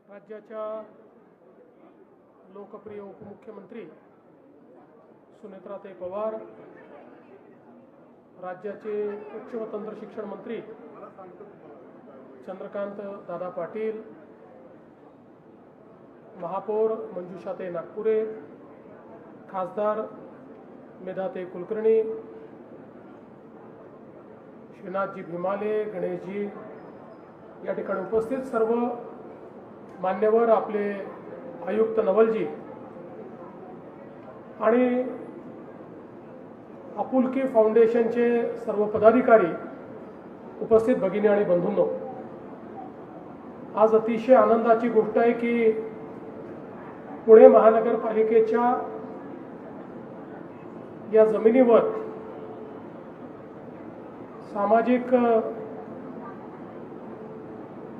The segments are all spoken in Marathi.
राज्याच्या लोकप्रिय उपमुख्यमंत्री सुनेत्राताई पवार, राज्याचे उच्च व तंत्र शिक्षण मंत्री चंद्रकांत दादा पाटील, महापौर मंजुषाताई नागपुरे, खासदार मेधाताई कुलकर्णी, श्रीनाथजी भीमाले, गणेशजी या ठिकाणी उपस्थित सर्व मान्यवर, आपले आयुक्त नवलजी आणि आपुलकी फाउंडेशनचे सर्व पदाधिकारी, उपस्थित भगिनी आणि बंधूंनो, आज अतिशय आनंदाची गोष्ट आहे की पुणे महानगरपालिकेच्या या जमिनीवर सामाजिक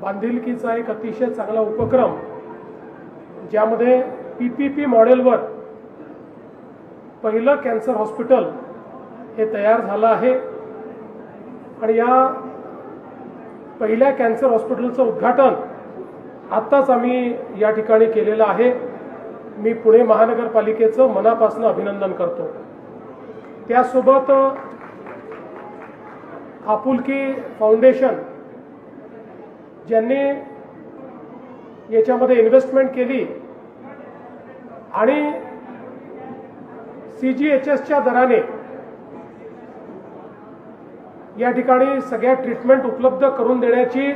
बांधिलकीचा एक अतिशय चांगला उपक्रम, ज्यामध्ये पीपीपी मॉडेलवर पहिलं कॅन्सर हॉस्पिटल हे तयार झालं आहे आणि या पहिल्या कॅन्सर हॉस्पिटलचं उद्घाटन आत्ताच आम्ही या ठिकाणी केलेलं आहे। मी पुणे महानगरपालिकेचं मनापासून अभिनंदन करतो। त्यासोबत आपुलकी फाउंडेशन ज्यांनी याच्यामध्ये इन्व्हेस्टमेंट केली आणि CGHSच्या दराने या ठिकाणी सगळ्या ट्रीटमेंट उपलब्ध करून देण्याची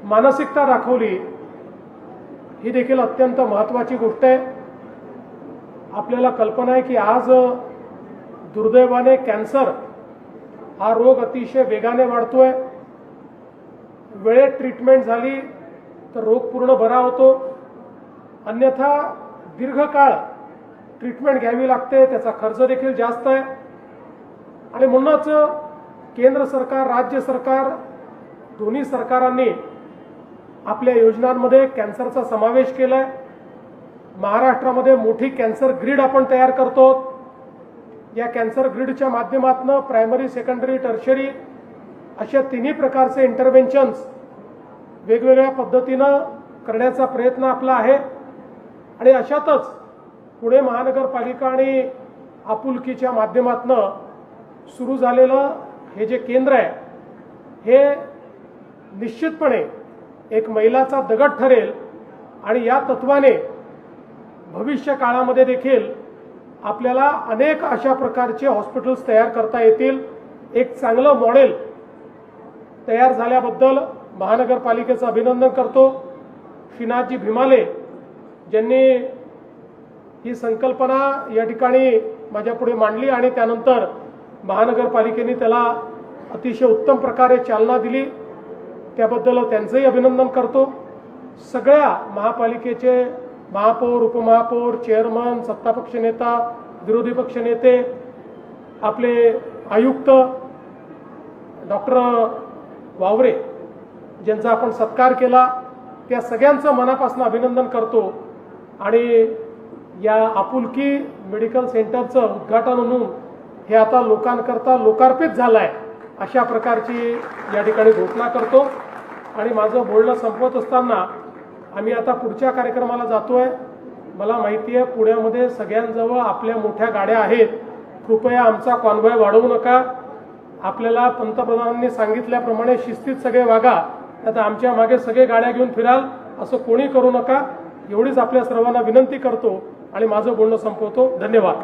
मानसिकता दाखवली, ही देखील अत्यंत महत्त्वाची गोष्ट आहे। आपल्याला कल्पना आहे की आज दुर्दैवाने कॅन्सर हा रोग अतिशय वेगाने वाढतोय। वेळेत ट्रीटमेंट झाली तर रोग पूर्ण बरा होतो, अन्यथा दीर्घकाळ ट्रीटमेंट घ्यावी लागते, त्याचा खर्च देखील जास्त आहे। आणि म्हणूनच केंद्र सरकार, राज्य सरकार दोन्ही सरकारांनी आपल्या योजनांमध्ये कॅन्सरचा समावेश केलाय। महाराष्ट्रामध्ये मोठी कॅन्सर ग्रीड आपण तयार करतो। या कॅन्सर ग्रीडच्या माध्यमातून प्रायमरी, सेकंडरी, टर्शरी अशा तिन्ही प्रकारचे इंटरव्हेन्शन्स वेगवेगळ्या पद्धतीनं करण्याचा प्रयत्न आपला आहे। आणि अशातच पुणे महानगरपालिका आणि आपुलकीच्या माध्यमातून सुरू झालेलं हे जे केंद्र आहे, हे निश्चितपणे एक मैलाचा दगड ठरेल आणि या तत्वाने भविष्य काळामध्ये देखील आपल्याला अनेक अशा प्रकारचे हॉस्पिटल्स तयार करता येतील। एक चांगलं मॉडेल तयार झाल्याबद्दल महानगरपालिकेचं अभिनंदन करतो। श्रीनाथजी भीमाले ज्यांनी ही संकल्पना या ठिकाणी माझ्यापुढे मांडली आणि त्यानंतर महानगरपालिकेने त्याला अतिशय उत्तम प्रकारे चालना दिली, त्याबद्दल त्यांचंही अभिनंदन करतो। सगळ्या महापालिकेचे महापौर, उपमहापौर, चेअरमन, सत्तापक्ष नेता, विरोधी पक्ष नेते, आपले आयुक्त डॉक्टर वावरे ज्यांचा आपण सत्कार केला, त्या सगळ्यांचं मनापासून अभिनंदन करतो। आणि या आपुलकी मेडिकल सेंटरचं उद्घाटन म्हणून हे आता लोकांकरता लोकार्पित झालं आहे, अशा प्रकारची या ठिकाणी घोषणा करतो। आणि माझं बोलणं संपवत असताना आम्ही आता पुढच्या कार्यक्रमाला जातोय। मला माहिती आहे पुण्यामध्ये सगळ्यांजवळ आपल्या मोठ्या गाड्या आहेत, कृपया आमचा कॉन्व्हॉय वाढवू नका। आपल्याला पंतप्रधानांनी सांगितल्याप्रमाणे शिस्तीत सगळे वागा, आता आमच्या मागे सगळे गाड्या घेऊन फिराल असं कोणी करू नका, एवढीच आपल्या सर्वांना विनंती करतो आणि माझं बोलणं संपवतो। धन्यवाद।